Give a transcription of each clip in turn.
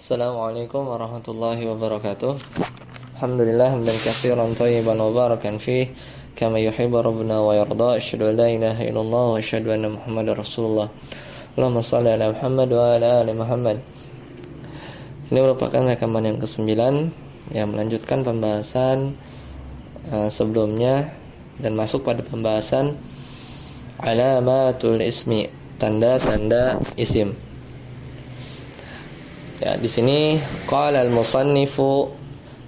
Assalamualaikum warahmatullahi wabarakatuh. Alhamdulillah hamdan katsiran thayyiban mubarakan fih kama yuhibbu rabbuna wa yarda. Asyhadu an la ilaha illallah wa asyhadu anna Muhammadar Rasulullah. Allahumma shalli ala Muhammad wa ala ali Muhammad. Ini merupakan rekaman yang ke-9 yang melanjutkan pembahasan sebelumnya dan masuk pada pembahasan alamatul ismi, tanda-tanda isim. Ya, di sini qala al-musannifu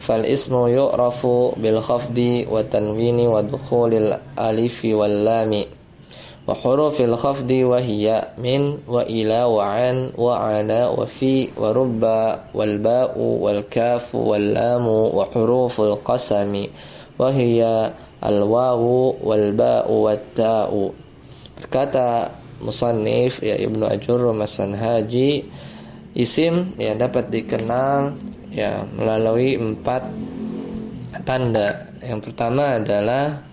fal ismu yu'rafu bil khafdi wa tanwini wa dukhulil alifi wal lami wa hurufil khafdi wa hiya min wa ila wa an wa ala wa fi wa rubba wal ba'u wal kafu wal lamu wa huruful qasami wa hiya al wawu wal ba'u wat ta'u. Berkata musannif ya Ibnu Ajurrum As-Sanhaji, isim ya dapat dikenal ya melalui 4 tanda. Yang pertama adalah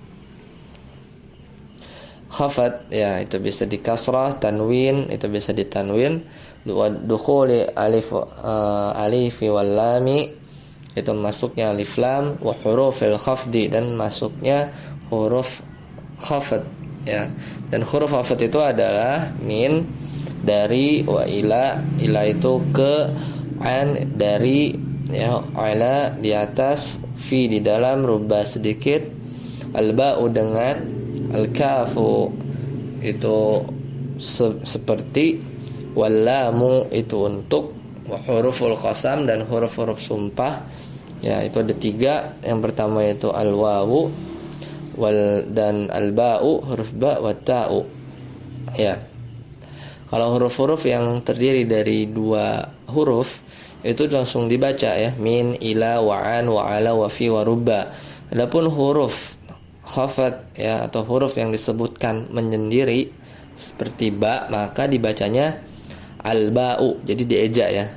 khafat, ya itu bisa di kasrah, tanwin itu bisa ditanwin, dukhuli alifi wal lami itu masuknya alif lam, wa hurufil khafdi dan masuknya huruf khafat ya. Dan huruf khafat itu adalah min, dari, wa ila itu ke, an dari, ya ala di atas, fi di dalam, rubba sedikit, al ba'u dengan, al kafu itu seperti, wal lamu itu untuk, wa huruful qasam dan huruf-huruf sumpah ya itu ada 3. Yang pertama itu al wawu dan al ba'u, huruf ba, wa ta'u ya. Kalau huruf-huruf yang terdiri dari 2 huruf itu langsung dibaca ya, min, ila, wa an, wa ala, wa fi, wa rubba. Adapun huruf khafat ya atau huruf yang disebutkan menyendiri seperti ba, maka dibacanya al-ba'u, jadi dieja ya.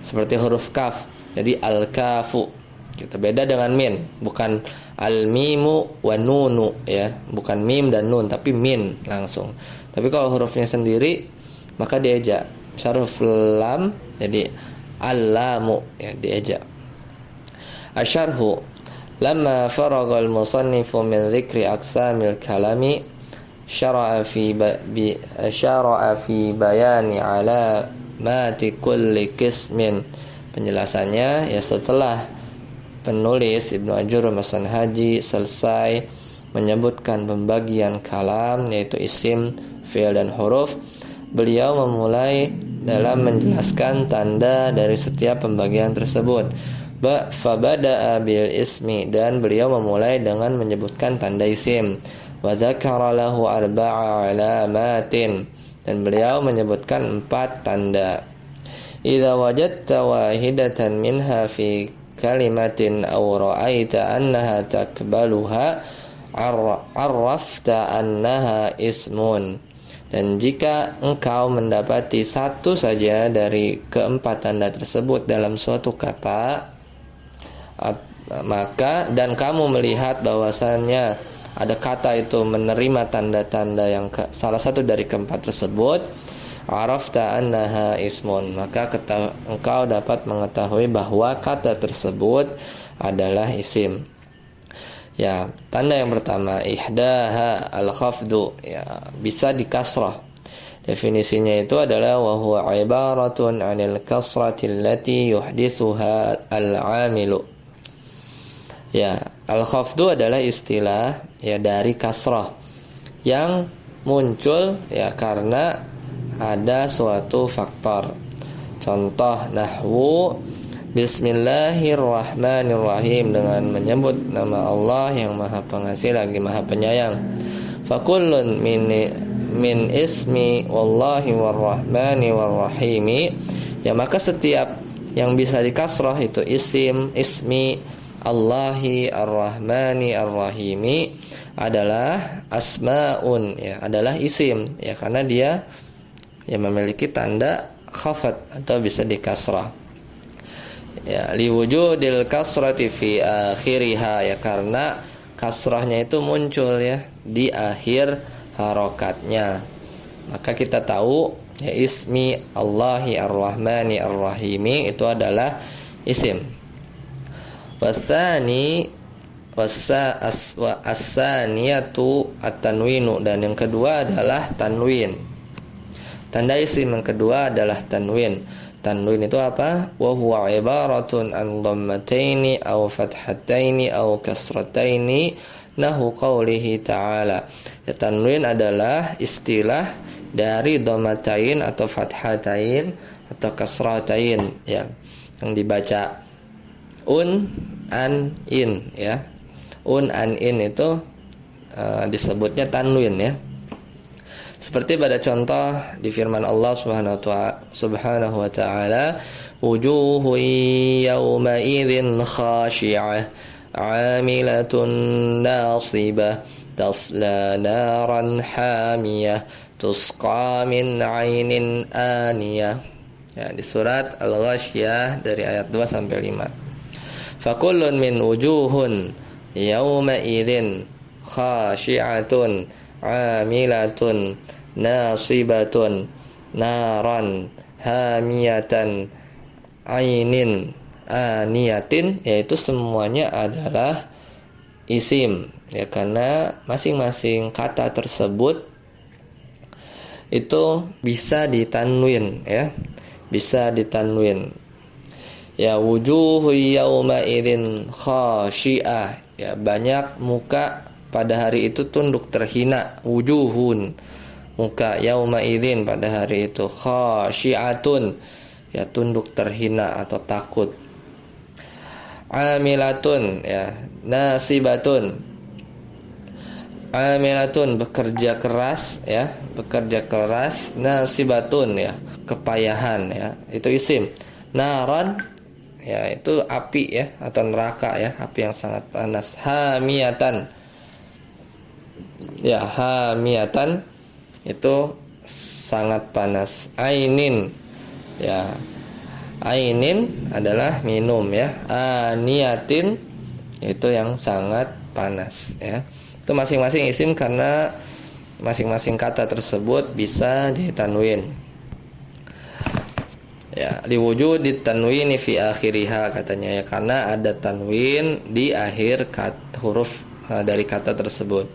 Seperti huruf kaf, jadi al-kafu. Kita beda dengan min, bukan al-mimu wa nunu ya, bukan mim dan nun tapi min langsung. Tapi kalau hurufnya sendiri maka dieja. Misal huruf lam jadi al-lamu ya dieja. Asyarhu lamma faragha al-musannifu min dzikri aqsamil kalami syara'a fi bayani alamati kulli qismin. Penjelasannya ya setelah penulis Ibnu Ajurrum As-Sanhaji selesai menyebutkan pembagian kalam yaitu isim, fi'il dan huruf, beliau memulai dalam menjelaskan tanda dari setiap pembagian tersebut. Fabada'a bil ismi, dan beliau memulai dengan menyebutkan tanda isim. Wa dzakara lahu arba'a alamatin, dan beliau menyebutkan 4 tanda. Idza wajadta wahidatan minha fi kalimatin aw ra'aita annaha takbaluha arrafta annaha ismun. Dan jika engkau mendapati satu saja dari keempat tanda tersebut dalam suatu kata, maka dan kamu melihat bahwasannya ada kata itu menerima tanda-tanda yang salah satu dari keempat tersebut, arafta annaha ismun, maka engkau dapat mengetahui bahwa kata tersebut adalah isim. Ya, tanda yang pertama ihdaha al-khafdu, ya bisa di kasrah. Definisinya itu adalah wa huwa ibaratun 'anil kasrati allati yuhdithuha al-'amilu. Ya, al-khafdu adalah istilah ya dari kasrah yang muncul ya karena ada suatu faktor. Contoh nahwu Bismillahirrahmanirrahim, dengan menyebut nama Allah yang Maha Pengasih lagi Maha Penyayang. Fakullun min ismi wallahi warrahmani warrahimi, ya maka setiap yang bisa dikasrah itu isim, ismi, Allahi, arrahmani, arrahimi adalah asmaun ya, adalah isim ya karena dia ya memiliki tanda khafat atau bisa dikasrah. Ya, liwujudil kasrati fi akhiriha, ya karena kasrahnya itu muncul ya di akhir harokatnya. Maka kita tahu ya ismi Allahi ar-Rahmani ar-Rahimi itu adalah isim. Wasani as-saniyatu at-tanwinu, dan yang kedua adalah tanwin. Tanda isim yang kedua adalah tanwin. Tanwin itu apa? Wa huwa ibaratun an dhammataini aw fathataini aw kasrataini nahu qaulihi ta'ala. Ya, tanwin adalah istilah dari dhammatain atau fathatain atau kasratain, ya, yang dibaca an in, ya. An in itu disebutnya tanwin, ya. Seperti pada contoh di firman Allah Subhanahu wa taala, wujuhun yawma idzin khashi'ah 'amilatun nasibah tasla naran hamiyah tusqa min 'ainin aniyah. Ya, di surat Al-Ghasyiyah dari ayat 2 sampai 5. Fakullun min wujuhun yawma idzin khashi'atun 'amilatun nasibatun naran hamiyatan ainin aniyatin, yaitu semuanya adalah isim, ya, karena masing-masing kata tersebut itu bisa ditanwin, ya, bisa ditanwin. Ya, wujuhu yauma idzin khashi'ah, ya, banyak muka pada hari itu tunduk terhina. Wujuhun, muka, yauma idzin, pada hari itu, khashi'atun, ya, tunduk terhina atau takut. Amilatun, ya, nasibatun. Amilatun, bekerja keras, ya, bekerja keras. Nasibatun, ya, kepayahan, ya, itu isim. Naran, ya, itu api, ya, atau neraka, ya, api yang sangat panas. Hamiyatan, ya, hamiyatan itu sangat panas. Ainin, ya, ainin adalah minum, ya. Aniyatin itu yang sangat panas, ya. Itu masing-masing isim karena masing-masing kata tersebut bisa ditanwin. Ya, liwujudi tanwini fi akhiriha, katanya, ya, karena ada tanwin di akhir huruf dari kata tersebut.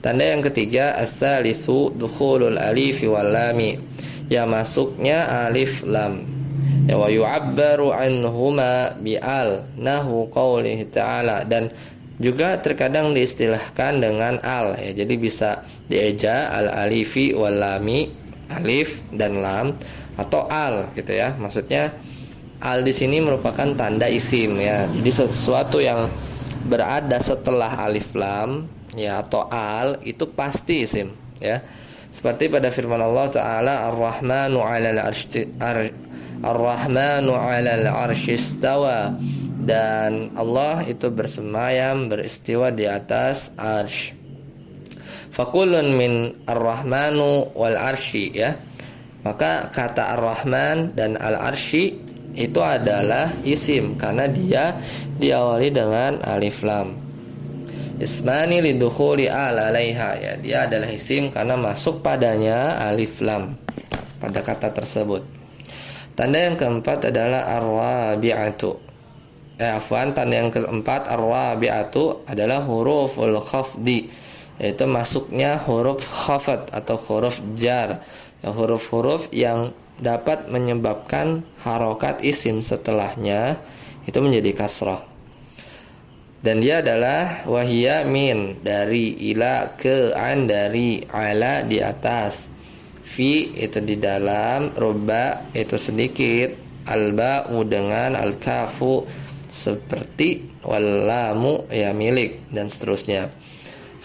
Tanda yang ketiga, as-salisu dukhulul alif wal lami, ya, masuknya alif lam. Ya, wa yu'abbaru anhuma bi'al nahu qaulihi ta'ala, dan juga terkadang diistilahkan dengan al, ya, jadi bisa dieja al alifi wal lami, alif dan lam, atau al, gitu, ya. Maksudnya al di sini merupakan tanda isim, ya. Jadi sesuatu yang berada setelah alif lam, ya, atau al, itu pasti isim, ya. Seperti pada firman Allah Ta'ala, Ar-Rahmanu 'alal arsy istawa, dan Allah itu bersemayam, beristiwa di atas arsy. Fakullun min ar-Rahmanu wal arsy, ya. Maka kata ar-Rahman dan al-arsy itu adalah isim karena dia diawali dengan alif lam. Ismani lidukhuli al alaiha, ya, dia adalah isim karena masuk padanya alif lam pada kata tersebut. Tanda yang keempat adalah ar-rabi'atu. Tanda yang keempat, ar-rabi'atu, adalah huruful khafdi, yaitu masuknya huruf khafat atau huruf jar, ya, huruf-huruf yang dapat menyebabkan harokat isim setelahnya itu menjadi kasrah. Dan dia adalah wahia min, dari ila, ke, an, dari ala, di atas, fi itu di dalam, ruba itu sedikit, alba'u dengan al-kafu seperti, wallamu, ya, milik, dan seterusnya.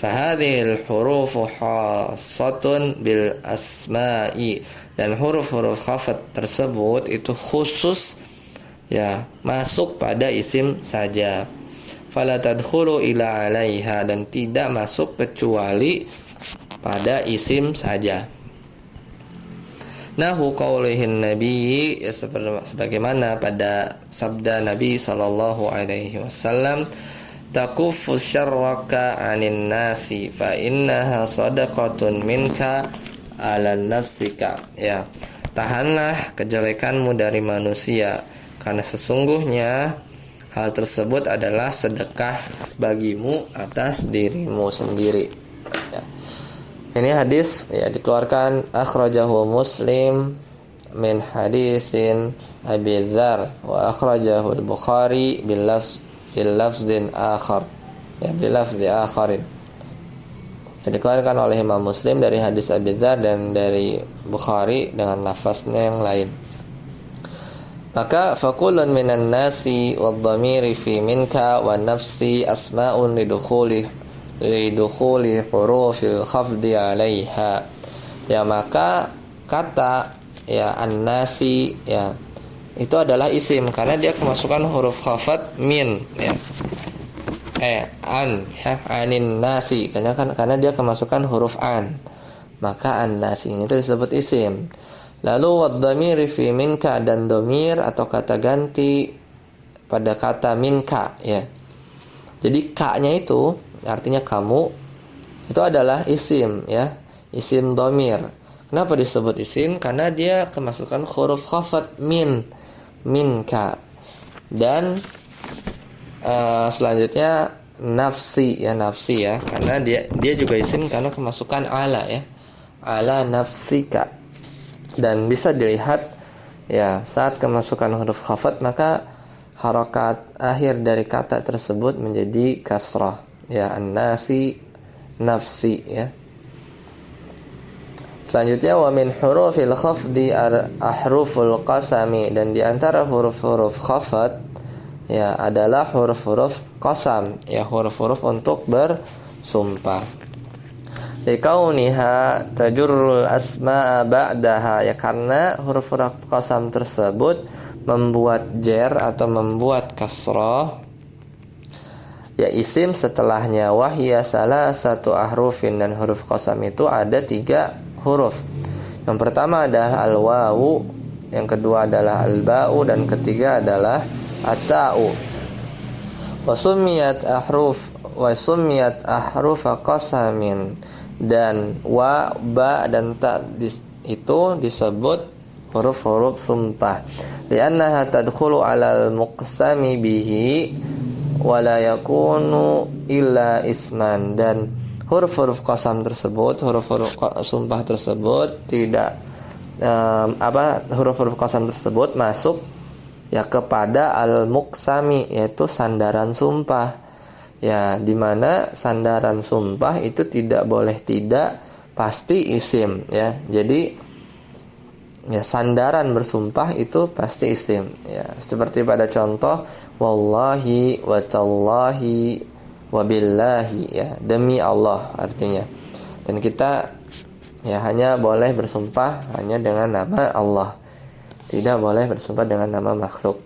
Fahadhil hurufu khassatun bil asma'i, dan huruf-huruf khafat tersebut itu khusus, ya, masuk pada isim saja. Fala tadkhulu ila 'alaiha, dan tidak masuk kecuali pada isim saja. Nahu qaulihin nabi, ya, sebagaimana pada sabda Nabi sallallahu alaihi wasallam, takuffu syarraka 'anin nasi fa innaha sadaqatun minka ala nafsika, ya, tahanlah kejelekanmu dari manusia, karena sesungguhnya hal tersebut adalah sedekah bagimu atas dirimu sendiri. Ya. Ini hadis ya dikeluarkan akhrajahu Muslim min hadisin Abi Dzar wa akhrajahu Al-Bukhari bil lafzin akhar. Ya, bil lafzi akharin. Dikeluarkan oleh Imam Muslim dari hadis Abi Dzar dan dari Bukhari dengan lafaznya yang lain. Maka fakulun minan nasi wadh-dhamiri fi minka wa nafsi asma'un lidukhuli hurufil khafdi 'alaiha. Ya, maka kata ya an-nasi ya itu adalah isim karena dia kemasukan huruf khafat min ya. An ya, anin nasi karena dia kemasukan huruf an, maka an nasi itu disebut isim. Lalu wadh-dhamiri fi minka, dan domir atau kata ganti pada kata minka ya. Jadi ka-nya itu artinya kamu, itu adalah isim ya, isim domir. Kenapa disebut isim? Karena dia kemasukan huruf khafat minka. Dan selanjutnya nafsi ya, karena dia juga isim karena kemasukan ala ya, ala nafsika. Dan bisa dilihat ya saat kemasukan huruf khafat maka harokat akhir dari kata tersebut menjadi kasrah ya, an-nasi nafsi ya. Selanjutnya wa min hurufil khafdi ahruful qasami, dan di antara huruf-huruf khafat ya adalah huruf-huruf qasam ya, huruf-huruf untuk bersumpah. Likauniha tajurrul asma'a ba'daha, ya karena huruf-huruf qasam tersebut membuat jer atau membuat kasrah ya isim setelahnya. Wahya salah satu ahrufin, dan huruf qasam itu ada 3 huruf. Yang pertama adalah al-wawu, yang kedua adalah al-ba'u, dan ketiga adalah at-ta'u. Wa summiyat ahruf qasamin, dan wa, ba, dan ta itu disebut huruf-huruf sumpah. Li'annaha tadkhulu 'alal muqsami bihi wa la yakunu illa isman, dan huruf-huruf qasam tersebut, huruf-huruf sumpah tersebut tidak huruf-huruf qasam tersebut masuk ya kepada al-muqsami, yaitu sandaran sumpah ya, dimana sandaran sumpah itu tidak boleh tidak pasti isim ya. Jadi ya sandaran bersumpah itu pasti isim ya, seperti pada contoh wallahi wa tallahi wa billahi ya, demi Allah artinya. Dan kita ya hanya boleh bersumpah hanya dengan nama Allah, tidak boleh bersumpah dengan nama makhluk.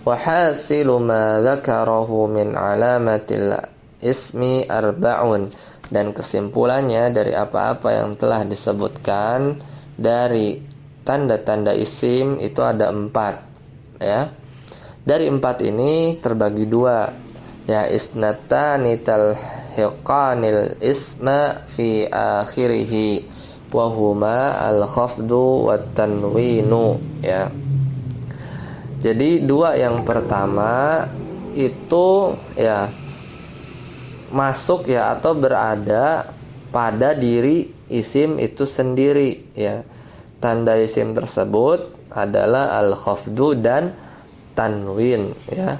Wa hasilu ma dzakarahu min alamatil ismi arba'un, dan kesimpulannya dari apa-apa yang telah disebutkan dari tanda-tanda isim itu ada 4 ya. Dari 4 ini terbagi 2 ya, isnatani talhiqanil isma fi akhirih wa huma al-khafdu wat tanwinu ya. Jadi 2 yang pertama itu ya masuk ya atau berada pada diri isim itu sendiri ya. Tanda isim tersebut adalah al-khafdu dan tanwin ya.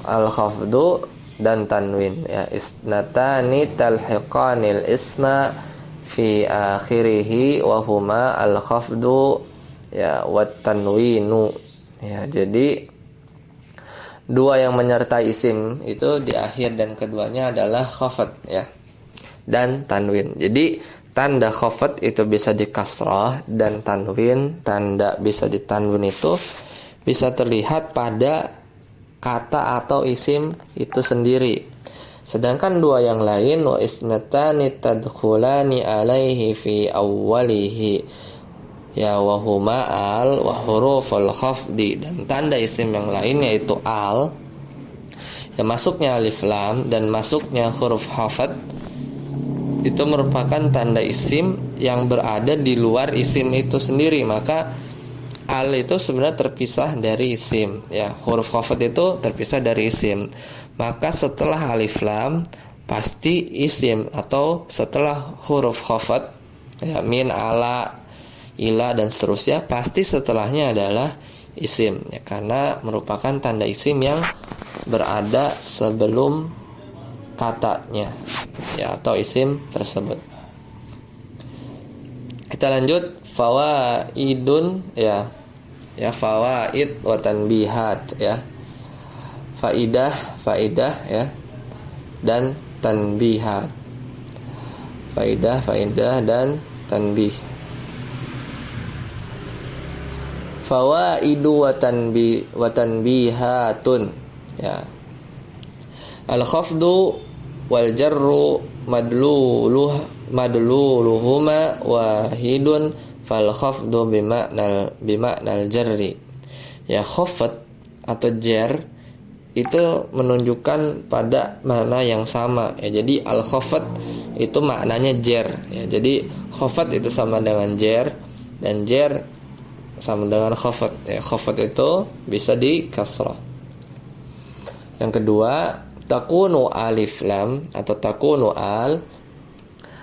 Al-khafdu dan tanwin ya. Isnatani talhiqanil isma fi akhirih wa huma al-khafdu ya wat tanwinu ya. Jadi 2 yang menyertai isim itu di akhir, dan keduanya adalah khafat ya dan tanwin. Jadi tanda khafat itu bisa di kasrah, dan tanwin, tanda bisa di tanwin itu bisa terlihat pada kata atau isim itu sendiri. Sedangkan 2 yang lain wa isnatani tadkhulani alaihi fi awwalihi ya wa huma al wa huruful khafdi, dan tanda isim yang lain yaitu al ya masuknya alif lam dan masuknya huruf khafat itu merupakan tanda isim yang berada di luar isim itu sendiri, maka al itu sebenarnya terpisah dari isim ya. Huruf khafat itu terpisah dari isim, maka setelah alif lam pasti isim, atau setelah huruf khafat ya, min, ala, ila dan seterusnya, pasti setelahnya adalah isim ya, karena merupakan tanda isim yang berada sebelum katanya ya, atau isim tersebut. Kita lanjut, fawaidun ya. Ya, fawaid wa tanbihat ya. Faidah ya, dan tanbihat. Faidah dan tanbih. Fawaidu wa tanbihatun ya. Al-khafdu wal jarru madluluhuma wahidun fal khafdu bima'nal jarri. Ya, khafat atau jar itu menunjukkan pada makna yang sama ya. Jadi al khafat itu maknanya jar ya. Jadi khafat itu sama dengan jar, dan jar sama dengan khafat ya. Khafat itu bisa di kasrah. Yang kedua, takunu alif lam atau takunu al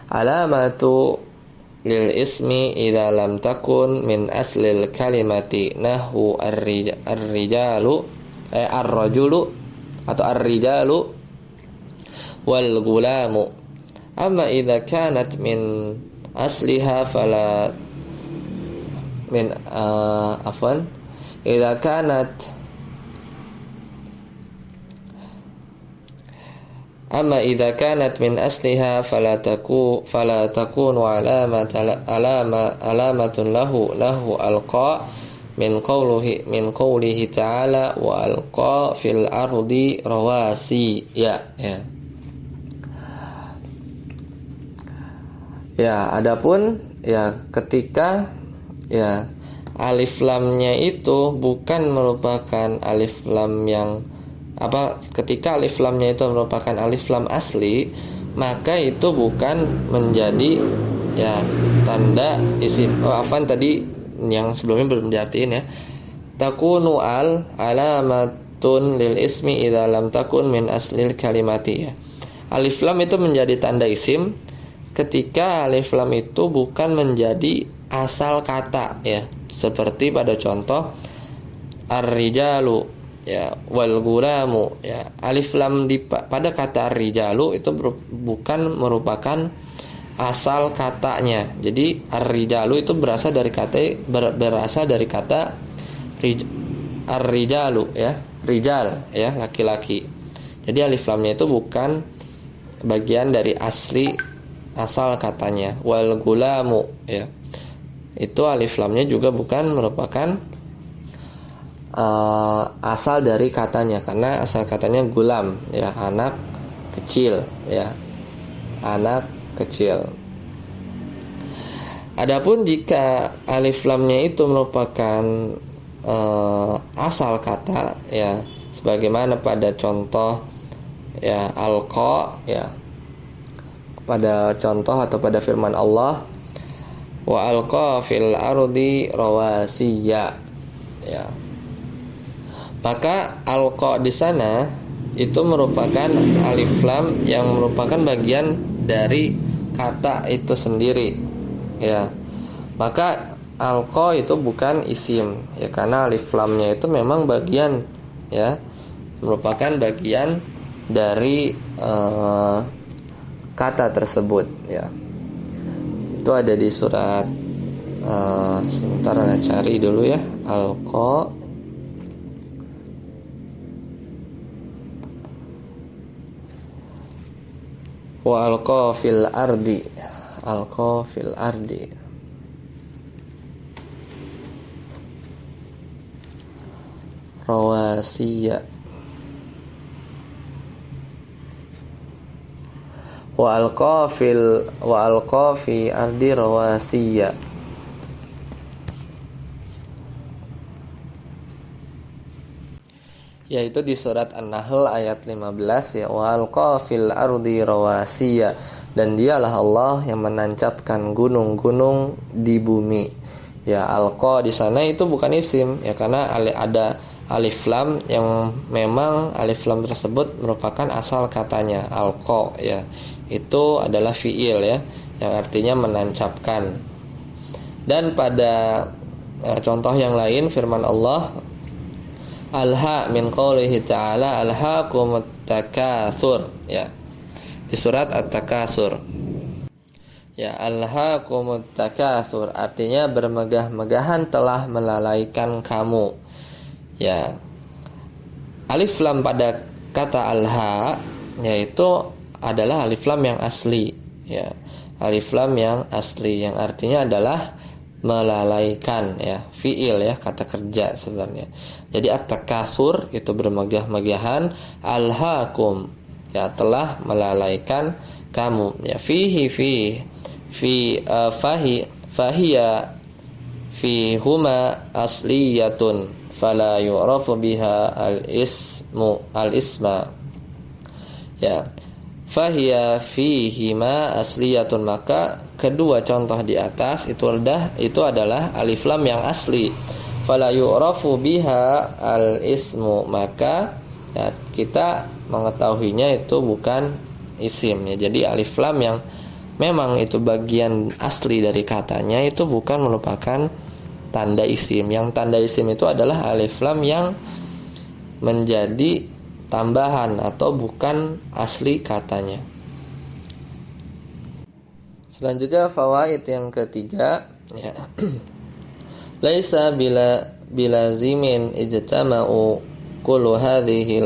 alamatu lil ismi idza lam takun min aslil kalimati nahu ar-rijalu ar-rajulu atau ar-rijalu wal gulamu. Amma idza kanat min asliha fala min idza kanat amma idza kanat min asliha fala takunu alamatun lahu alqa min qawlihi ta'ala wa alqa fil ardi rawasi ya. Adapun ya ketika ya alif lamnya itu bukan merupakan alif lam yang ketika alif lamnya itu merupakan alif lam asli, maka itu bukan menjadi ya tanda isim. Tadi yang sebelumnya belum diartiin ya. Takunu al alamatun lil ismi idza lam takun min aslil kalimati ya. Alif lam itu menjadi tanda isim ketika alif lam itu bukan menjadi asal kata ya. Seperti pada contoh ar-rijalu ya wal gulamu ya. Alif lam pada kata ar-rijalu itu bukan merupakan asal katanya. Jadi ar-rijalu itu berasal dari kata ar-rijalu ya, rijal ya, laki-laki. Jadi alif lamnya itu bukan bagian dari asal katanya. Wal gulamu ya, itu alif lamnya juga bukan merupakan asal dari katanya, karena asal katanya gulam ya, anak kecil ya, anak kecil. Adapun jika alif lamnya itu merupakan asal kata ya, sebagaimana pada contoh ya alqa ya, pada contoh atau pada firman Allah wa alqa fil ardi rawasiya ya, maka alqa di sana itu merupakan alif lam yang merupakan bagian dari kata itu sendiri ya. Maka alqa itu bukan isim ya, karena alif lamnya itu memang bagian ya, merupakan bagian dari kata tersebut ya. Itu ada di surat sebentar saya cari dulu ya, alqa wa alqa fil ardi, alqa fil ardi rawasiya wa alqa fi ardi rawasiya. Yaitu di surat An-Nahl ayat 15 ya, wa alqa fil ardi rawasiya. dan dialah Allah yang menancapkan gunung-gunung di bumi. Ya, alqa di sana itu bukan isim ya, karena ada alif lam yang memang alif lam tersebut merupakan asal katanya alqa ya. Itu adalah fiil ya, yang artinya menancapkan. Dan pada contoh yang lain firman Allah, alha min qoulihi ta'ala alhaakumut takatsur ya. Di surat At-Takatsur. Ya, alhaakumut takatsur artinya bermegah-megahan telah melalaikan kamu. Ya. Alif lam pada kata alha yaitu adalah alif lam yang asli ya. Alif lam yang asli yang artinya adalah melalaikan ya, fiil ya, kata kerja sebenarnya. Jadi at-takatsur itu bermegah-megahan, alhaakum ya telah melalaikan kamu ya, fahiya fi huma asliyatun fala yu'rafu biha al-isma ya, fahiya fihima asliyatun, maka kedua contoh di atas itu adalah alif lam yang asli, fala yu'rafu biha al-ismu, maka ya, kita mengetahuinya itu bukan isim ya. Jadi alif lam yang memang itu bagian asli dari katanya itu bukan merupakan tanda isim. Yang tanda isim itu adalah alif lam yang menjadi tambahan atau bukan asli katanya. Selanjutnya fawaid yang ketiga ya. Laisa bilazimin ijtama'u kullu hadhihi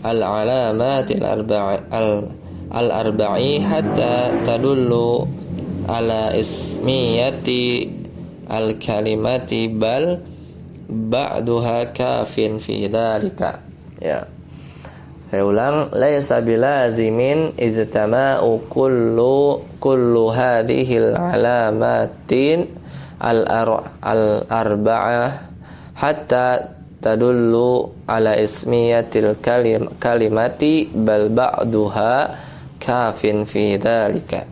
al-alamatil al-arba'i hatta tadullu ala ismiyati al-kalimati bal ba'duha kafin fi dzalika ya. Saya ulang, laisa bilazimin ijtama'u kullu hadhihi al-alamatin al-arba'ah hatta tadullu ala ismiyatil kalimati bal ba'duha kafin fi dzalika.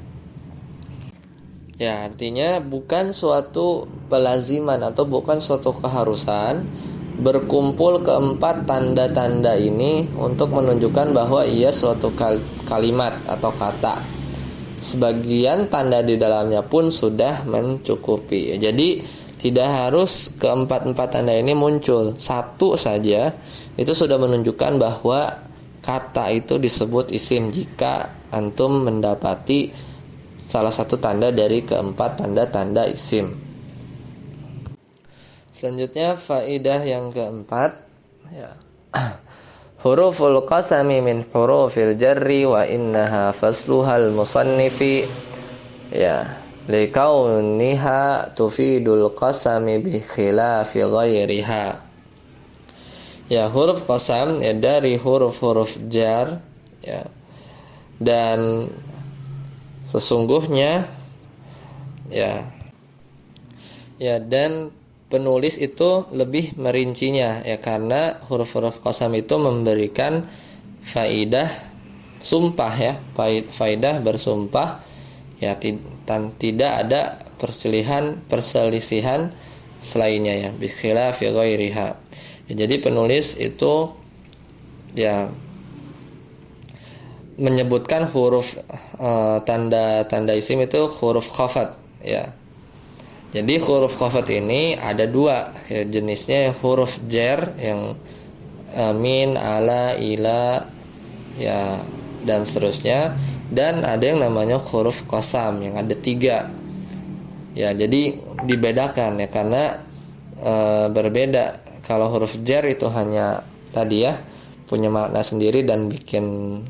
Ya, artinya bukan suatu pelaziman atau bukan suatu keharusan berkumpul keempat tanda-tanda ini untuk menunjukkan bahwa ia suatu kalimat atau kata. Sebagian tanda di dalamnya pun sudah mencukupi. Jadi tidak harus keempat-empat tanda ini muncul. Satu saja itu sudah menunjukkan bahwa kata itu disebut isim jika antum mendapati salah satu tanda dari keempat tanda-tanda isim. Selanjutnya faidah yang keempat ya. Huruful qasami min hurufil jarri wa innaha fasluhal musannifi ya, likauniha tufidul qasami bi khilafi ghairiha. Ya, huruf qasam ya dari huruf-huruf jar ya. Dan sesungguhnya ya dan penulis itu lebih merincinya ya, karena huruf-huruf qasam itu memberikan faidah sumpah ya, faidah bersumpah ya, tidak ada perselisihan selainnya ya, bi khilafi ghairiha ya. Jadi penulis itu ya menyebutkan huruf tanda isim itu huruf khafat ya. Jadi huruf khafat ini ada dua ya, jenisnya huruf jar yang min, ala, ila ya dan seterusnya, dan ada yang namanya huruf qasam yang ada 3 ya. Jadi dibedakan ya, karena berbeda. Kalau huruf jar itu hanya tadi ya punya makna sendiri dan bikin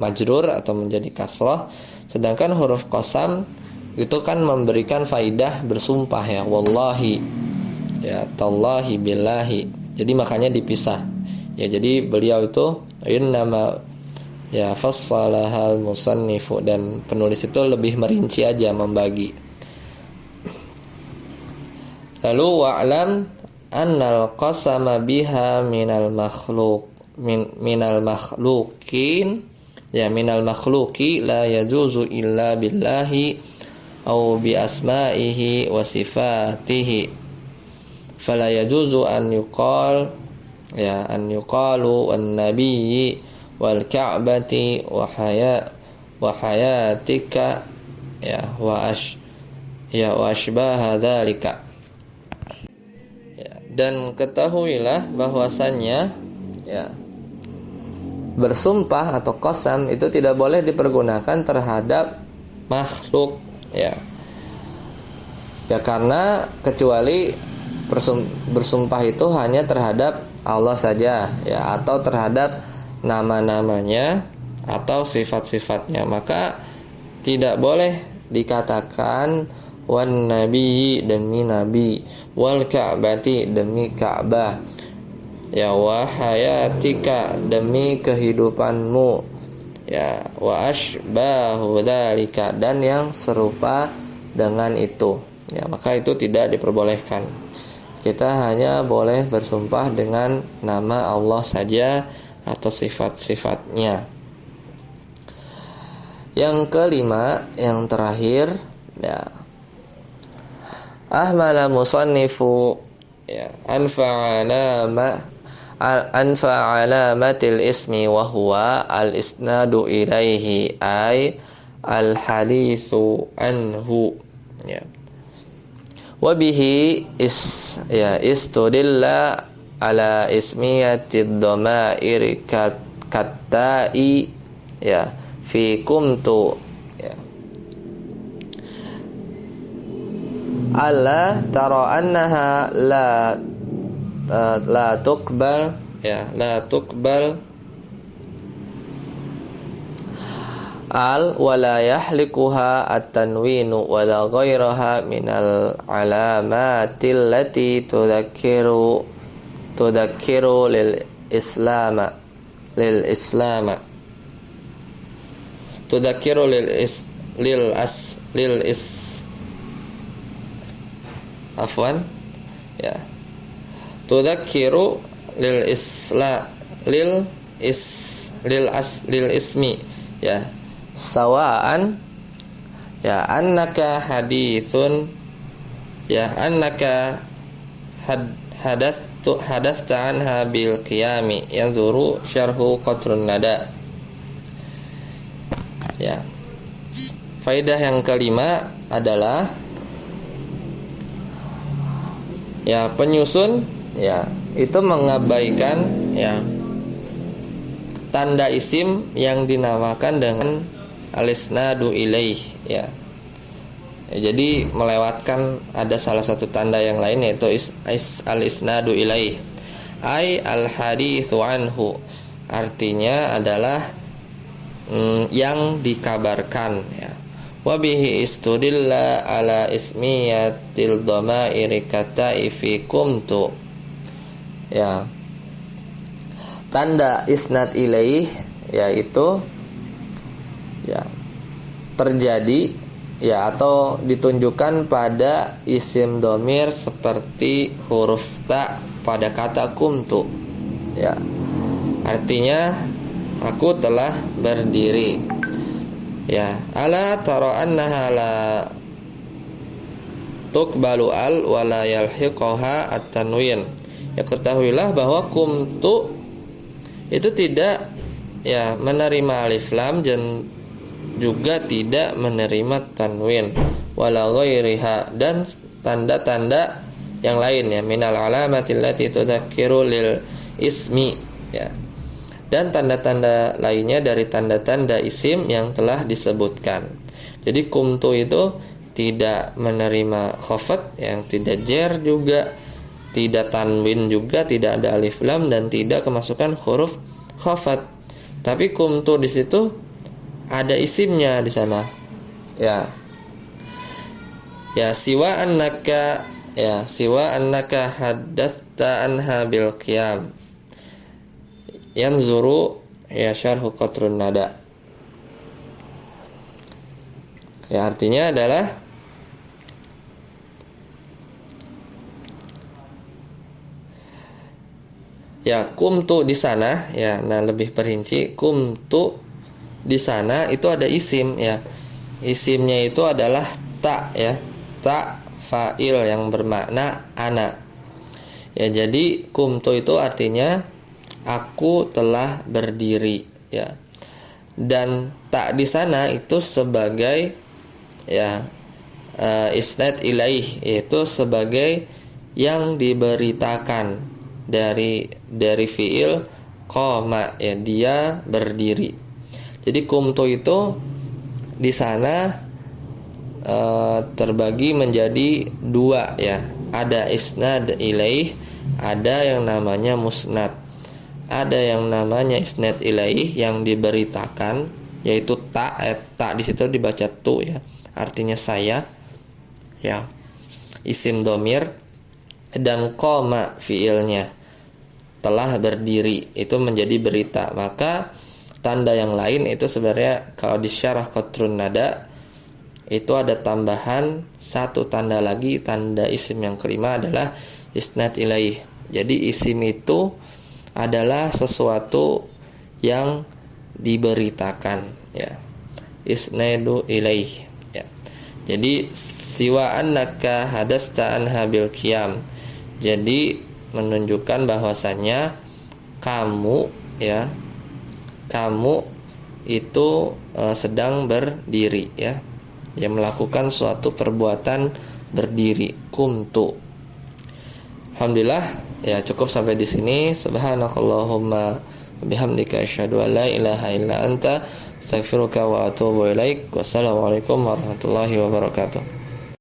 majrur atau menjadi kasrah, sedangkan huruf qasam itu kan memberikan faidah bersumpah ya, wallahi ya, tallahi, billahi. Jadi makanya dipisah ya. Jadi beliau itu innama ya fassalahal musannifu, dan penulis itu lebih merinci aja, membagi. Lalu wa'lam annal qasama biha minal makhluqin. ya minal makhluqi la yajuzu illa billahi au bi asma'ihi wa sifatihi fala yajuzu an yuqal ya an yuqalu an nabiyyi wal ka'bati wa hayatika ya wa ashbaha dzalika. Dan ketahuilah bahwasannya ya bersumpah atau qasam itu tidak boleh dipergunakan terhadap makhluk ya karena kecuali bersumpah itu hanya terhadap Allah saja ya atau terhadap nama-namanya atau sifat-sifatnya, maka tidak boleh dikatakan wan nabi demi nabi, wal ka'bati demi Ka'bah, ya wa hayatika demi kehidupanmu, ya wa ashbahu dzalika dan yang serupa dengan itu. Ya, maka itu tidak diperbolehkan. Kita hanya boleh bersumpah dengan nama Allah saja atau sifat-sifatnya. Yang kelima, yang terakhir, ya ahmala musannifu ya anfa alamatil ismi wa huwa al isnadu ilaihi ay al haditsu anhu ya wa bihi istudilla ala ismiyatid dhamair katai ya fi kumtu ya alla tara annaha la tuqbal ya la tuqbal al wala yahlikuha at-tanwinu wala ghairaha minal alamatil lati tudzakiru lil islama tudzakiru afwan ya tudzakiru lil ismi ya sawaan ya annaka hadisun ya annaka hadasta anha bil qiyami yanzuru syarhu qatrun nada. Ya, faedah yang kelima adalah ya penyusun ya itu mengabaikan ya tanda isim yang dinamakan dengan al-isnadu ilaih ya. Jadi melewatkan ada salah satu tanda yang lain yaitu al-isnadu ilaih ay al-haditsu anhu, artinya adalah yang dikabarkan ya. Wa bihi istudilla ala ismiyatil dhamairi katai fi kumtu ya. Tanda isnad ilaih yaitu ya terjadi ya atau ditunjukkan pada isim dhamir seperti huruf ta pada kata kumtu ya. Artinya aku telah berdiri ya. Ala tara annaha la tuqbalu al wala yalhiquha at-tanwin. Ya ketahuilah bahwa kumtu itu tidak ya menerima alif lam dan juga tidak menerima tanwin wala ghairiha dan tanda-tanda yang lain ya minal alamatil lati tudzakiru lil ismi ya, dan tanda-tanda lainnya dari tanda-tanda isim yang telah disebutkan. Jadi kumtu itu tidak menerima khafat, yang tidak jer juga, tidak tanwin juga, tidak ada alif lam dan tidak kemasukan huruf khafat. Tapi kumtu di situ ada isimnya di sana. Ya. Ya siwa annaka hadatsta anha bil qiyam. Yanzuru ya syarhu qatrun nada. Ya artinya adalah ya kumtu di sana ya. Nah lebih perinci kumtu di sana itu ada isim ya. Isimnya itu adalah ta ya. Ta fa'il yang bermakna ana. Ya, jadi kumtu itu artinya aku telah berdiri ya. Dan tak di sana itu sebagai ya isnad ilaih, yaitu sebagai yang diberitakan dari fiil qama ya, dia berdiri. Jadi kumtu itu di sana terbagi menjadi dua ya. Ada isnad ilaih, ada yang namanya musnad. Ada yang namanya isnad ilaih yang diberitakan, yaitu ta di situ dibaca tu ya, artinya saya ya, isim domir. Dan qama fiilnya, telah berdiri, itu menjadi berita. Maka tanda yang lain itu sebenarnya kalau di syarah qatrun nada itu ada tambahan satu tanda lagi, tanda isim yang kelima adalah isnad ilaih. Jadi isim itu adalah sesuatu yang diberitakan ya, isnadu ilaih ya. Jadi siwa annaka hadasta anha bil qiyam, jadi menunjukkan bahwasannya kamu ya, kamu itu sedang berdiri ya, yang melakukan suatu perbuatan berdiri, kumtu. Alhamdulillah ya, cukup sampai di sini. Subhanakallahumma bihamdika asyhadu an la ilaha illa anta astaghfiruka wa atubu ilaik. Wassalamualaikum warahmatullahi wabarakatuh.